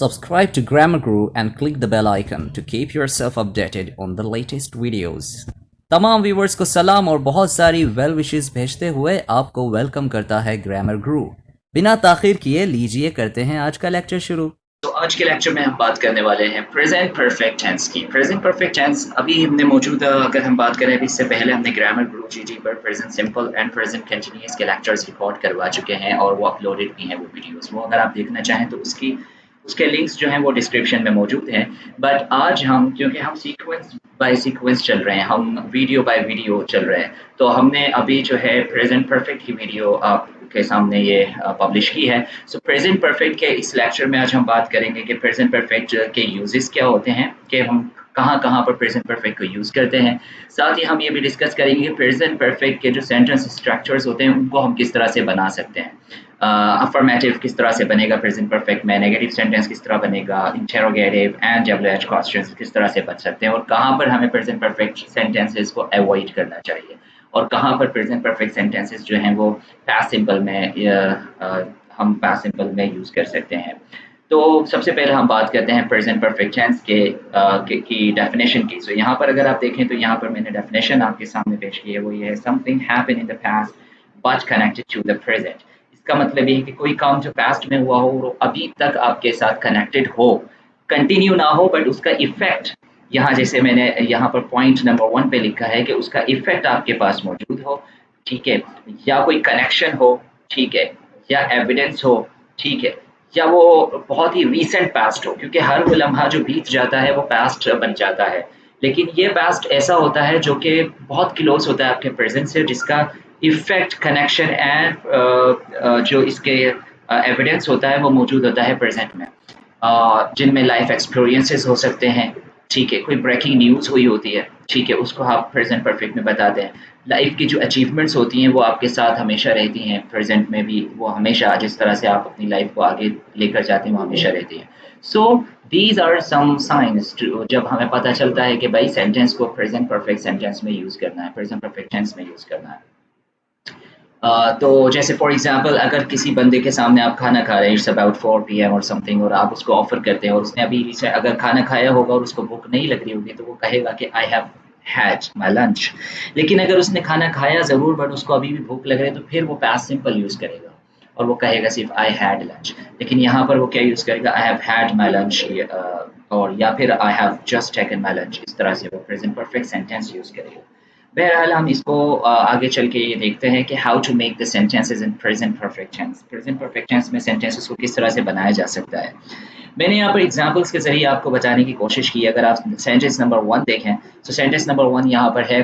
Subscribe to Grammar Guru and click the bell icon to keep yourself updated on the latest videos. तमाम viewers को सलाम और बहुत सारी वेल विशेस भेजते हुए आपको वेलकम करता है ग्रामर गुरु। बिना ताखीर किए लीजिए करते हैं आज का लेक्चर शुरू। तो आज के लेक्चर में हम बात करने वाले हैं प्रेजेंट परफेक्ट टेंस की। प्रेजेंट परफेक्ट टेंस अभी हमने मौजूदा अगर हम बात करें, अभी इससे पहले हमने ग्रामर गुरु जी पर present simple and present continuous के लेक्चर्स रिकॉर्ड करवा चुके हैं और वो अपलोडेड भी हैं वो वीडियोस। वो अगर आप देखना चाहें तो उसके लिंक्स जो हैं वो डिस्क्रिप्शन में मौजूद हैं। बट आज हम, क्योंकि हम सीक्वेंस बाय सीक्वेंस चल रहे हैं, हम वीडियो बाय वीडियो चल रहे हैं, तो हमने अभी जो है प्रेजेंट परफेक्ट की वीडियो आपके सामने ये पब्लिश की है। सो प्रेजेंट परफेक्ट के इस लेक्चर में आज हम बात करेंगे कि प्रेजेंट परफेक्ट के यूजेस क्या होते हैं, कि हम कहाँ पर प्रेजेंट परफेक्ट को यूज़ करते हैं। साथ ही हम ये भी डिस्कस करेंगे कि प्रेजेंट परफेक्ट के जो सेंटेंस स्ट्रक्चर्स होते हैं उनको हम किस तरह से बना सकते हैं। अफर्मेटिव किस तरह से बनेगा प्रेजेंट परफेक्ट में, नेगेटिव सेंटेंस किस तरह बनेगा, इंटेरोगेटिव एंड डब्ल्यूएच क्वेश्चंस किस तरह से बन सकते हैं, और कहाँ पर हमें प्रेजेंट परफेक्ट सेंटेंसेस को अवॉइड करना चाहिए, और कहाँ पर प्रेजेंट परफेक्ट सेंटेंसेस जो हैं वो पास्ट सिंपल में हम पास्ट सिंपल में यूज़ कर सकते हैं। तो सबसे पहले हम बात करते हैं प्रेजेंट परफेक्ट टेंस की डेफिनेशन की। सो यहाँ पर अगर आप देखें तो यहाँ पर मैंने डेफिनेशन आपके सामने पेश की है, वो ये है, something happen in the past but connected to the present. इसका मतलब ये है कि कोई काम जो पास्ट में हुआ हो वो अभी तक आपके साथ कनेक्टेड हो, कंटिन्यू ना हो, बट उसका इफेक्ट यहाँ, जैसे मैंने यहाँ पर पॉइंट नंबर 1 पे लिखा है कि उसका इफेक्ट आपके पास मौजूद हो, ठीक है, या कोई कनेक्शन हो, ठीक है, या एविडेंस हो, ठीक है, या वो बहुत ही रीसेंट पास्ट हो, क्योंकि हर वो लम्हा जो बीत जाता है वो पास्ट बन जाता है। लेकिन ये पास्ट ऐसा होता है जो कि बहुत क्लोज होता है आपके प्रेजेंट से, जिसका इफेक्ट, कनेक्शन एंड जो इसके एविडेंस होता है वो मौजूद होता है प्रेजेंट में, जिनमें लाइफ एक्सपीरियंसेस हो सकते हैं, ठीक है, कोई ब्रेकिंग न्यूज़ हुई होती है, ठीक है, उसको आप प्रेजेंट परफेक्ट में बताते हैं। लाइफ की जो अचीवमेंट्स होती हैं वो आपके साथ हमेशा रहती हैं, प्रेजेंट में भी वो हमेशा, जिस तरह से आप अपनी लाइफ को आगे लेकर जाते हैं वो हमेशा रहती हैं। So these are some science, जब हमें पता चलता है कि भाई सेंटेंस को प्रेजेंट परफेक्ट सेंटेंस में यूज़ करना है, प्रेजेंट परफेक्ट टेंस में यूज़ करना है। तो जैसे फॉर एग्जांपल अगर किसी बंदे के सामने आप खाना खा रहे हैं, इट्स अबाउट 4 PM और समथिंग, और आप उसको ऑफर करते हैं और उसने अभी अगर खाना खाया होगा और उसको भूख नहीं लग रही होगी तो वो कहेगा कि I have had my lunch. लेकिन अगर उसने खाना खाया ज़रूर बट उसको अभी भी भूख लग रही है तो फिर वो पास्ट सिंपल यूज़ करेगा और वो कहेगा सिर्फ आई हैड लंच। लेकिन यहाँ पर वो क्या यूज़ करेगा, I have had my lunch, और या फिर I have just taken my lunch. इस तरह से वो प्रेजेंट परफेक्ट सेंटेंस यूज़ करेगा। बहरहाल हम इसको आगे चल के ये देखते हैं कि how to make the sentences in present perfect tense. Present perfect tense में सेंटेंसेस को किस तरह से बनाया जा सकता है, मैंने यहाँ पर एग्जांपल्स के जरिए आपको बताने की कोशिश की। अगर आप सेंटेंस नंबर 1 देखें तो सेंटेंस नंबर 1 यहाँ पर है,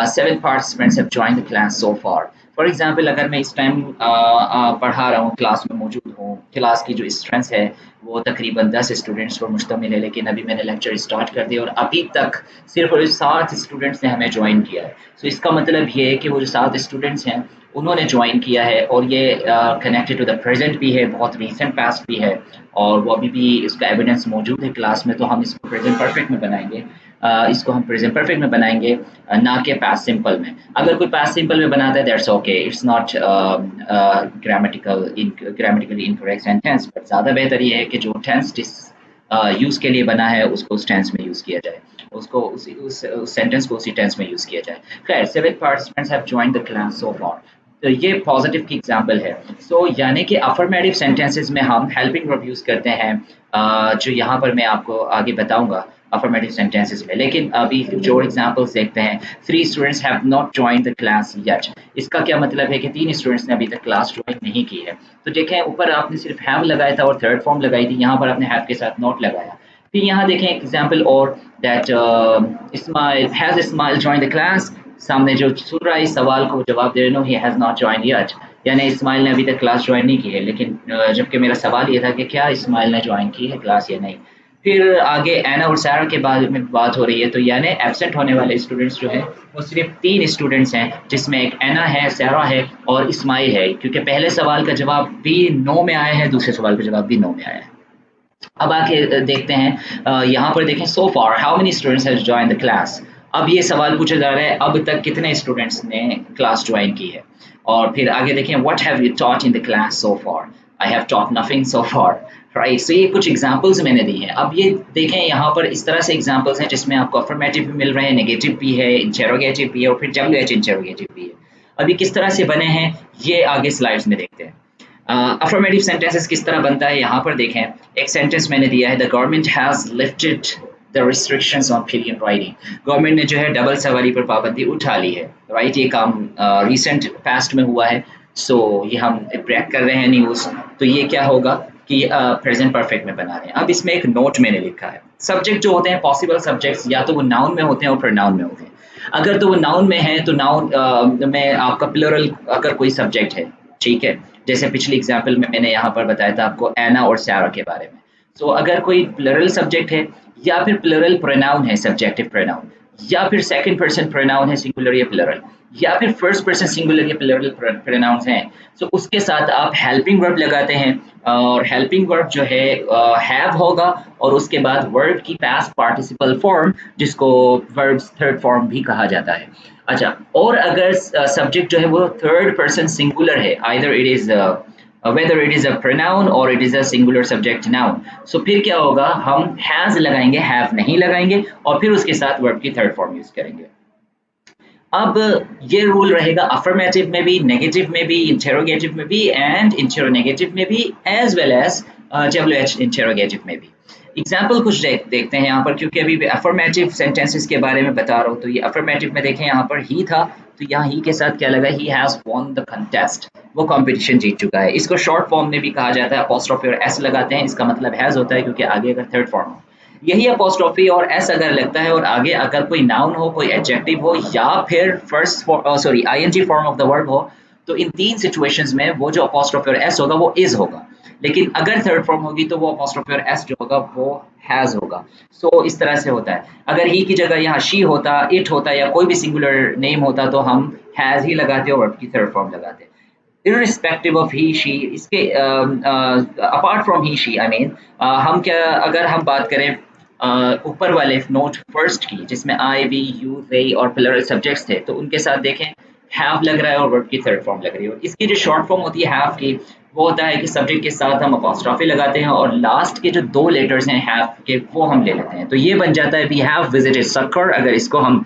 7 participants have joined the class so far. For example अगर मैं इस टाइम पढ़ा रहा हूँ, क्लास में मौजूद हूँ, क्लास की जो स्ट्रेंथ है वो तकरीबन 10 स्टूडेंट्स पर मुश्तमिल है, लेकिन अभी मैंने लेक्चर स्टार्ट कर दिया और अभी तक सिर्फ 7 स्टूडेंट्स ने हमें ज्वाइन किया है। तो इसका मतलब ये है कि वो जो 7 स्टूडेंट्स हैं उन्होंने ज्वाइन किया है और ये कनेक्टेड टू द प्रेजेंट भी है, बहुत रीसेंट पास्ट भी है, और वो अभी भी इसका एविडेंस मौजूद है क्लास में। तो हम इसको प्रेजेंट परफेक्ट में बनाएंगे, इसको हम प्रेजेंट परफेक्ट में बनाएंगे, ना कि पास्ट सिंपल में। अगर कोई पास्ट सिंपल में बनाता है that's okay, it's not grammatically incorrect sentence, but ज़्यादा बेहतर ये है कि जो टेंस जिस यूज़ के लिए बना है उसको उस टेंस में यूज़ किया जाए, उसको उस सेंटेंस को उसी टेंस में यूज़ किया जाए। खैर, 7 participants have joined the class so far, तो ये पॉजिटिव की एग्जांपल है। सो यानी कि अफर्मेटिव सेंटेंसेस में हम हेल्पिंग वर्ब यूज़ करते हैं, जो यहाँ पर मैं आपको आगे बताऊंगा अफर्मेटिव सेंटेंसेस में। लेकिन अभी जो एग्जांपल्स देखते हैं, 3 students have not joined the class yet. इसका क्या मतलब है कि 3 स्टूडेंट्स ने अभी तक क्लास ज्वाइन नहीं की है। तो देखें, ऊपर आपने सिर्फ हैव लगाया था और थर्ड फॉर्म लगाई थी, यहाँ पर आपने हैव के साथ नॉट लगाया। फिर यहाँ देखें एग्जाम्पल और, that Ismail has Ismail join the class. सामने जो सुन रहा है इस सवाल को जवाब दे रहे हो, he has not join yet, यानी इस्माइल ने अभी तक क्लास ज्वाइन नहीं की है। लेकिन जबकि मेरा सवाल ये था कि क्या इस्माइल ने ज्वाइन की है क्लास या नहीं। फिर आगे एना और सारा के बारे में बात हो रही है, तो यानी एब्सेंट होने वाले स्टूडेंट्स जो हैं वो सिर्फ 3 स्टूडेंट्स हैं, जिसमें एक एना है, सारा है और इस्माइल है, क्योंकि पहले सवाल का जवाब भी नो में आया है, दूसरे सवाल का जवाब भी नो में आया है। अब आके देखते हैं, यहाँ पर देखें, so far how many students have join the class. अब ये सवाल पूछा जा रहा है अब तक कितने स्टूडेंट्स ने क्लास ज्वाइन की है। और फिर आगे देखें, what have you taught in the class so far. I have taught nothing so far. Right. So ये कुछ एग्जांपल्स मैंने दी हैं। अब ये देखें यहाँ पर इस तरह से एग्जांपल्स हैं जिसमें आपको अफर्मेटिव भी मिल रहे हैं, नेगेटिव भी है, इंटेरोगेटिव भी है और फिर डब्ल्यू एच इंटेरोगेटिव भी है। अब ये किस तरह से बने हैं ये आगे स्लाइड्स में देखते हैं। अफर्मेटिव सेंटेंसेस किस तरह बनता है यहाँ पर देखें। एक सेंटेंस मैंने दिया है, the government has lifted the restrictions on pillion riding. Government ने जो है डबल सवारी पर पाबंदी उठा ली है, राइट। ये काम रिसेंट पास्ट में हुआ है। सो ये हम ब्रेक कर रहे हैं न्यूज़। तो ये क्या होगा कि प्रेजेंट परफेक्ट में बना रहे हैं। अब इसमें एक नोट मैंने लिखा है, सब्जेक्ट जो होते हैं पॉसिबल सब्जेक्ट्स या तो वो नाउन में होते हैं और प्रोनाउन में होते हैं। अगर तो वो नाउन में है तो नाउन में आपका प्लूरल अगर कोई सब्जेक्ट है, ठीक है। जैसे पिछली एग्जाम्पल में मैंने यहाँ पर बताया था आपको एना और सारा के बारे में। तो अगर कोई प्लूरल सब्जेक्ट है या फिर प्लूरल प्रोनाउन है, सब्जेक्टिव प्रोनाउन, या फिर सेकंड पर्सन प्रोनाउन है, सिंगुलर या प्लूरल, या फिर फर्स्ट पर्सन सिंगुलर या प्लूरल प्रोनाउंस हैं, तो उसके साथ आप हेल्पिंग वर्ब लगाते हैं। और हेल्पिंग वर्ब जो है हैव होगा और उसके बाद वर्ब की पास्ट पार्टिसिपल फॉर्म जिसको वर्ब्स थर्ड फॉर्म भी कहा जाता है। अच्छा, और अगर सब्जेक्ट जो है वो थर्ड पर्सन सिंगुलर है, either it is whether it is a pronoun or it is a singular subject noun, so फिर क्या होगा, हम has लगाएंगे, have नहीं लगाएंगे और फिर उसके साथ वर्ब की थर्ड फॉर्म यूज करेंगे। अब ये रूल रहेगा अफर्मेटिव में भी, नेगेटिव में भी, इंटेरोगेटिव में भी एंड इंटेरोनेगेटिव में भी, as well as W H interrogative में भी। एग्जाम्पल कुछ देखते हैं यहाँ पर, क्योंकि अभी अफर्मेटिव सेंटेंसेस के बारे में बता रहा हूँ। तो ये अफर्मेटिव में देखें, यहाँ पर ही था तो यहाँ ही के साथ क्या लगा, he has won the contest, वो कंपटीशन जीत चुका है। इसको शॉर्ट फॉर्म में भी कहा जाता है, अपोस्ट्रोफी और एस लगाते हैं, इसका मतलब हैज होता है क्योंकि आगे अगर थर्ड फॉर्म हो। यही अपोस्ट्रोफी और एस अगर लगता है और आगे अगर कोई नाउन हो, कोई एडजेक्टिव हो या फिर first sorry ING form of the verb हो, तो इन तीन सिचुएशंस में वो जो अपोस्ट्रोफी और एस होगा वो इज होगा। लेकिन अगर थर्ड फॉर्म होगी तो वो अपोस्ट्रोफी और एस जो होगा वो हैज होगा। सो इस तरह से होता है। अगर ही की जगह यहाँ शी होता, इट होता या कोई भी सिंगुलर नेम होता तो हम हैज ही लगाते और वर्ब की थर्ड फॉर्म लगाते। irrespective of he she, इसके apart from he she I mean, हम क्या अगर हम बात करें ऊपर वाले नोट फर्स्ट की जिसमें आई वी यू दे और प्लरल सब्जेक्ट्स थे, तो उनके साथ देखें हैव लग रहा है और वर्ब की थर्ड फॉर्म लग रही है। और इसकी जो शॉर्ट फॉर्म होती है हैव की, वो होता है कि सब्जेक्ट के साथ हम अपॉस्ट्रोफी लगाते हैं और लास्ट के जो दो लेटर्स हैं हैव के वो हम ले लेते हैं। तो ये बन जाता है वी हैव विजिटेड सक्कर। अगर इसको हम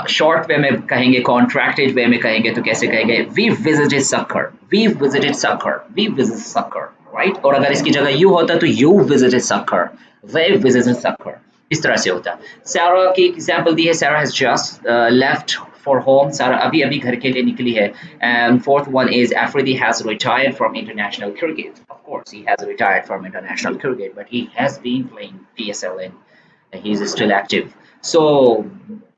शॉर्ट वे में कहेंगे, कॉन्ट्रैक्टेड वे में कहेंगे तो कैसे कहेंगे, we visited Sukkur, we visited Sukkur, we visit Sukkur, right. और अगर इसकी जगह यू होता तो you visited Sukkur, they visited Sukkur, इस तरह से होता है। सारा की एग्जांपल दी है, Sara has just left for home, Sara अभी अभी घर के लिए निकली है। And fourth one is Afridi has retired from international cricket. Of course he has retired from international cricket but he has been playing PSL and he is still active. So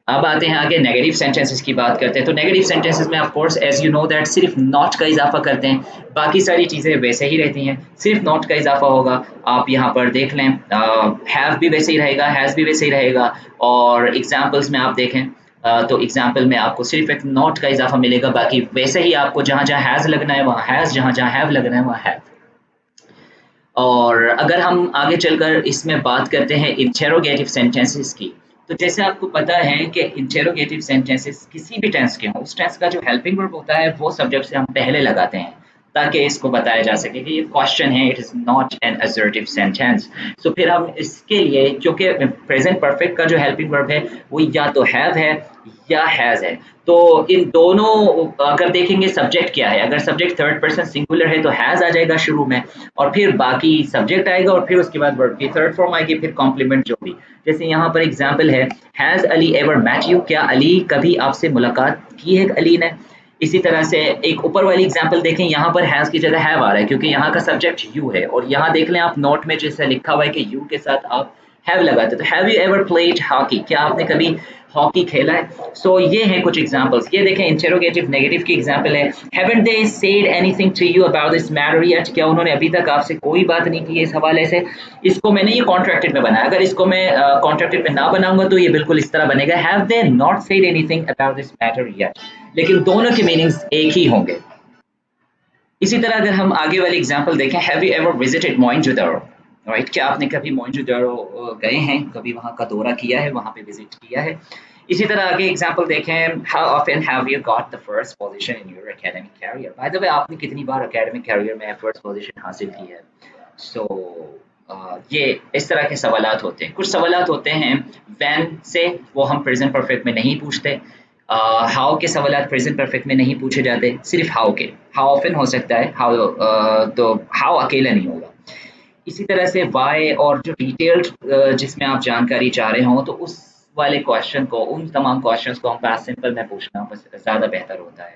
अब आते हैं आगे नेगेटिव सेंटेंसेस की बात करते हैं। तो negative sentences में of course as you know that सिर्फ नॉट का इजाफा करते हैं, बाकी सारी चीज़ें वैसे ही रहती हैं, सिर्फ नॉट का इजाफा होगा। आप यहाँ पर देख लें, हैव भी वैसे ही रहेगा, हैज़ भी वैसे ही रहेगा। और एग्जाम्पल्स में आप देखें तो एग्जाम्पल में आपको सिर्फ एक नॉट का इजाफा मिलेगा, बाकी वैसे ही आपको जहाँ जहाँ हैज़ लगना है वहाँ हैज़, जहाँ जहाँ हैव लगना है वहाँ हैव। और अगर हम आगे चलकर इसमें बात करते हैं इंटेरोगेटिव सेंटेंसेस की, तो जैसे आपको पता है कि इंटेरोगेटिव सेंटेंसेस किसी भी टेंस के हों, उस टेंस का जो हेल्पिंग वर्ब होता है वो सब्जेक्ट से हम पहले लगाते हैं ताकि इसको बताया जा सके कि ये क्वेश्चन है, it is not an assertive sentence. तो फिर हम इसके लिए, क्योंकि प्रेजेंट परफेक्ट का जो हेल्पिंग वर्ब है वो या तो हैव है या हैज है, तो इन दोनों अगर देखेंगे सब्जेक्ट क्या है, अगर सब्जेक्ट थर्ड पर्सन सिंगुलर है तो हैज आ जाएगा शुरू में और फिर बाकी सब्जेक्ट आएगा और फिर उसके बाद वर्ब की थर्ड फॉर्म आएगी, फिर कॉम्प्लीमेंट जो भी। जैसे यहाँ पर एग्जाम्पल है, has Ali ever met you, क्या अली कभी आपसे मुलाकात की है अली ने। इसी तरह से एक ऊपर वाली एग्जाम्पल देखें, यहाँ पर हैज की जगह हैव आ रहा है क्योंकि यहाँ का सब्जेक्ट यू है। और यहाँ देख लें आप नोट में जैसे लिखा हुआ है कि यू के साथ आप हैव लगाते, तो have you ever played hockey, क्या आपने कभी हॉकी खेला है। सो ये हैं कुछ एग्जांपल्स। ये देखें इंटेरोगेटिव नेगेटिव की एग्जांपल है, haven't they said anything to you about this matter yet, क्या उन्होंने अभी तक आपसे कोई बात नहीं की है इस हवाले से। इसको मैंने ये कॉन्ट्रैक्टेड में बनाया, अगर इसको मैं कॉन्ट्रैक्टेड में ना बनाऊंगा तो ये बिल्कुल इस तरह बनेगा, have they not said anything about this matter yet, लेकिन दोनों के मीनिंग्स एक ही होंगे। इसी तरह अगर हम आगे वाली एग्जांपल देखें, have you ever visited Mohenjodaro, right, क्या आपने कभी मोइंजोदारो गए हैं, कभी वहां का दौरा किया है, वहां पे विजिट किया है। इसी तरह आगे एग्जांपल देखें, how often have you got the first position in your academic career, by the way आपने कितनी बार एकेडमिक कैरियर में फर्स्ट पोजीशन हासिल की है। सो ये इस तरह के सवालात होते हैं। कुछ सवालात होते हैं व्हेन से, वो हम प्रेजेंट परफेक्ट में नहीं पूछते। हाउ के सवालात प्रेजेंट परफेक्ट में नहीं पूछे जाते, सिर्फ हाउ के। हाउ ऑफन हो सकता है, हाउ तो हाउ अकेला नहीं होगा। इसी तरह से वाई और जो डिटेल्ड जिसमें आप जानकारी चाह रहे हो, तो उस वाले क्वेश्चन को, उन तमाम क्वेश्चंस को हम पास्ट सिंपल में पूछना बस ज़्यादा बेहतर होता है।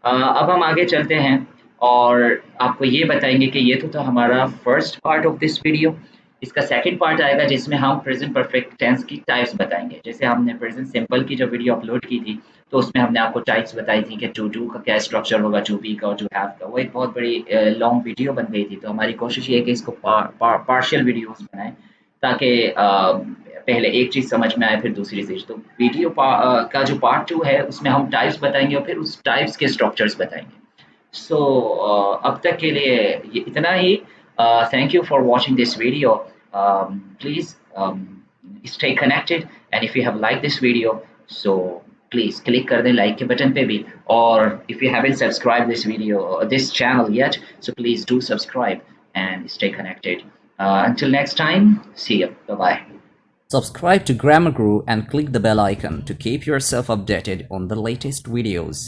अब हम आगे चलते हैं और आपको ये बताएंगे कि ये तो था हमारा first part of this video. इसका सेकंड पार्ट आएगा जिसमें हम प्रेजेंट परफेक्ट टेंस की टाइप्स बताएंगे। जैसे हमने प्रेजेंट सिंपल की जो वीडियो अपलोड की थी, तो उसमें हमने आपको टाइप्स बताई थी कि टू डू का क्या स्ट्रक्चर होगा, टू बी का और टू हैव का। वो एक बहुत बड़ी लॉन्ग वीडियो बन गई थी, तो हमारी कोशिश ये है कि इसको पार्शियल वीडियोस बनाएं, ताकि पहले एक चीज़ समझ में आए फिर दूसरी चीज़। तो वीडियो का जो पार्ट 2 है उसमें हम टाइप्स बताएंगे और फिर उस टाइप्स के स्ट्रक्चर्स बताएंगे। सो अब तक के लिए ये इतना ही। Thank you for watching this video. Please stay connected, and if you have liked this video, so please click कर दें लाइक के बटन पे भी। और if you haven't subscribed this video or this channel yet, so please do subscribe and stay connected. Until next time, see you. Bye bye. Subscribe to Grammar Guru and click the bell icon to keep yourself updated on the latest videos.